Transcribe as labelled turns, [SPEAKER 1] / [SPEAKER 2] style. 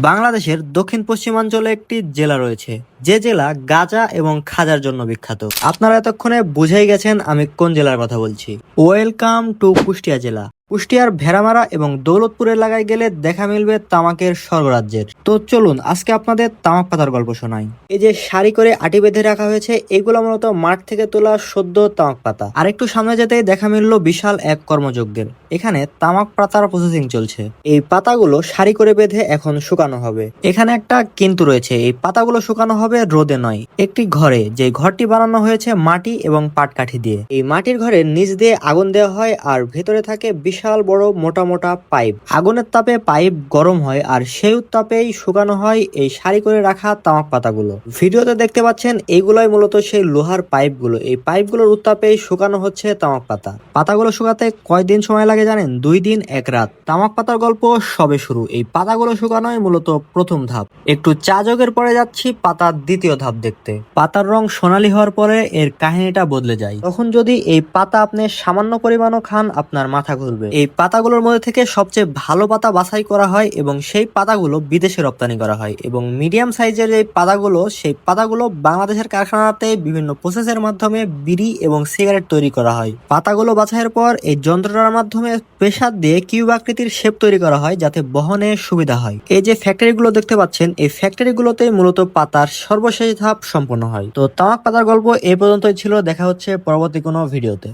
[SPEAKER 1] বাংলাদেশের দক্ষিণ পশ্চিমাঞ্চলে একটি জেলা রয়েছে, যে জেলা গাঁজা এবং খাজার জন্য বিখ্যাত। আপনারা এতক্ষণে বুঝেই গেছেন আমি কোন জেলার কথা বলছি। ওয়েলকাম টু কুষ্টিয়া জেলা। কুষ্টিয়ার ভেড়ামারা এবং দৌলতপুর এলাকায় গেলে দেখা মিলবে তামাকের স্বর্গরাজ্যের। তো চলুন আজকে আপনাদের তামাক পাতার গল্প শোনাই। এই যে সারি করে আটি বেঁধে রাখা হয়েছে, এগুলো মূলত মাঠ থেকে তোলা সদ্য তামাক পাতা। আর একটু সামনে যেতেই দেখা মিলল বিশাল এক কর্মযজ্ঞের। এখানে তামাক পাতার প্রসেসিং চলছে। এই পাতাগুলো সারি করে বেঁধে এখন শুকানো হবে। এখানে একটা কিন্তু রয়েছে, এই পাতাগুলো শুকানো হবে রোদে নয়, একটি ঘরে, যে ঘরটি বানানো হয়েছে মাটি এবং পাটকাঠি দিয়ে। এই মাটির ঘরের নিচ দিয়ে আগুন দেওয়া হয় আর ভেতরে থাকে বিশাল বড় মোটা মোটা পাইপ। আগুনের তাপে পাইপ গরম হয় আর সেই উত্তাপেই শুকানো হয় এই সারি করে রাখা তামাক পাতাগুলো। ভিডিওতে দেখতে পাচ্ছেন এইগুলোই মূলত সেই লোহার পাইপগুলো। এই পাইপগুলোর উত্তাপেই শুকানো হচ্ছে তামাক পাতা। পাতাগুলো শুকাতে কয়দিন সময় লাগে জানেন? 2 দিন 1 রাত। তামাক পাতার গল্প সবে শুরু। এই পাতাগুলো শুকানোই মূলত প্রথম ধাপ। একটু চা জগের পরে যাচ্ছি পাতার দ্বিতীয় ধাপ দেখতে। পাতার রং সোনালী হওয়ার পরে এর কাহিনীটা বদলে যায়। তখন যদি এই পাতা আপনি সামান্য পরিমাণও খান, আপনার মাথা ঘুরবে। এই পাতাগুলোর মধ্যে থেকে সবচেয়ে ভালো পাতা বাছাই করা হয় এবং সেই পাতাগুলো বিদেশে রপ্তানি করা হয়। এবং মিডিয়াম সাইজের এই পাতাগুলো, সেই পাতাগুলো বাংলাদেশের কারখানাতে বিভিন্ন প্রসেসের মাধ্যমে বিড়ি এবং সিগারেট তৈরি করা হয়। পাতাগুলো বাছাইয়ের পর এই যন্ত্রটার মাধ্যমে প্রেসার দিয়ে কিউব আকৃতির শেপ তৈরি করা হয়, যাতে বহনে সুবিধা হয়। এই যে ফ্যাক্টরিগুলো দেখতে পাচ্ছেন, এই ফ্যাক্টরিগুলোতে মূলত পাতার সর্বশেষ ধাপ সম্পন্ন হয়। তো তামাক পাতার গল্প এই পর্যন্তই ছিল। দেখা হচ্ছে পরবর্তী কোনো ভিডিওতে।